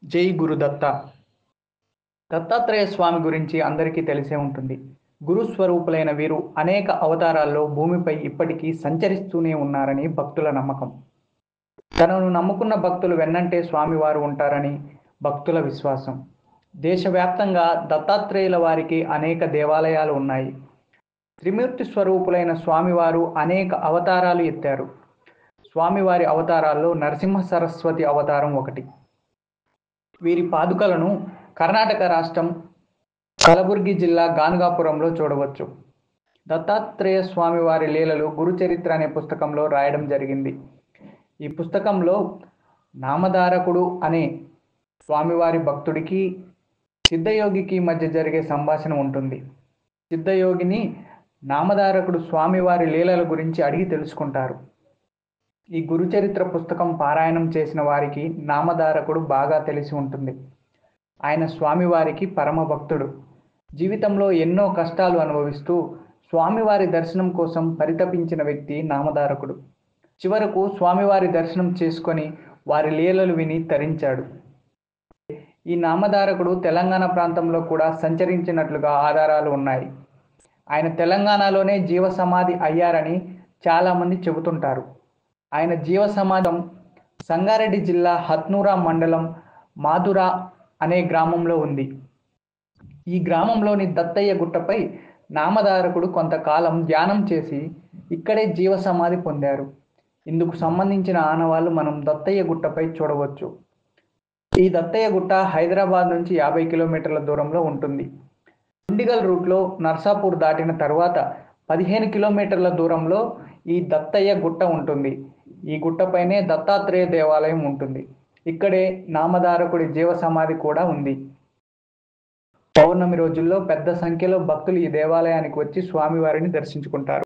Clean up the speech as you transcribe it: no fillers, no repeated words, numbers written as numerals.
జై గురుదత్త. దత్తాత్రేయ స్వామి గురించి అందరికీ తెలిసే ఉంటుంది. గురు స్వరూపులైన వీరు అనేక అవతారాల్లో భూమిపై ఇప్పటికీ సంచరిస్తూనే ఉన్నారని భక్తుల నమ్మకం. తనను నమ్ముకున్న భక్తులు వెన్నంటే స్వామివారు ఉంటారని భక్తుల విశ్వాసం. దేశవ్యాప్తంగా దత్తాత్రేయుల వారికి అనేక దేవాలయాలు ఉన్నాయి. త్రిమూర్తి స్వరూపులైన స్వామివారు అనేక అవతారాలు ఎత్తారు. స్వామివారి అవతారాల్లో నరసింహ సరస్వతి అవతారం ఒకటి. వీరి పాదుకలను కర్ణాటక రాష్ట్రం కలబుర్గి జిల్లా గాన్గాపురంలో చూడవచ్చు. దత్తాత్రేయ స్వామివారి లీలలు గురుచరిత్ర అనే పుస్తకంలో రాయడం జరిగింది. ఈ పుస్తకంలో నామధారకుడు అనే స్వామివారి భక్తుడికి సిద్ధయోగికి మధ్య జరిగే సంభాషణ ఉంటుంది. సిద్ధయోగిని నామధారకుడు స్వామివారి లీలల గురించి అడిగి తెలుసుకుంటారు. ఈ గురుచరిత్ర పుస్తకం పారాయణం చేసిన వారికి నామధారకుడు బాగా తెలిసి ఉంటుంది. ఆయన స్వామివారికి పరమ భక్తుడు. జీవితంలో ఎన్నో కష్టాలు అనుభవిస్తూ స్వామివారి దర్శనం కోసం పరితపించిన వ్యక్తి నామధారకుడు. చివరకు స్వామివారి దర్శనం చేసుకొని వారి లీలలు విని తరించాడు. ఈ నామధారకుడు తెలంగాణ ప్రాంతంలో కూడా సంచరించినట్లుగా ఆధారాలు ఉన్నాయి. ఆయన తెలంగాణలోనే జీవ సమాధి అయ్యారని చాలామంది చెబుతుంటారు. ఆయన జీవ సమాధం సంగారెడ్డి జిల్లా హత్నూరా మండలం మాధుర అనే గ్రామంలో ఉంది. ఈ గ్రామంలోని దత్తయ్య గుట్టపై నామధారకుడు కొంతకాలం ధ్యానం చేసి ఇక్కడే జీవ సమాధి పొందారు. ఇందుకు సంబంధించిన ఆనవాళ్లు మనం దత్తయ్య గుట్టపై చూడవచ్చు. ఈ దత్తయ్య గుట్ట హైదరాబాద్ నుంచి 50 కిలోమీటర్ల దూరంలో ఉంటుంది. దుండిగల్ రూట్లో నర్సాపూర్ దాటిన తర్వాత 15 కిలోమీటర్ల దూరంలో ఈ దత్తయ్య గుట్ట ఉంటుంది. ఈ గుట్టపైనే దత్తాత్రేయ దేవాలయం ఉంటుంది. ఇక్కడే నామధారకుడి జీవ సమాధి కూడా ఉంది. పౌర్ణమి రోజుల్లో పెద్ద సంఖ్యలో భక్తులు ఈ దేవాలయానికి వచ్చి స్వామివారిని దర్శించుకుంటారు.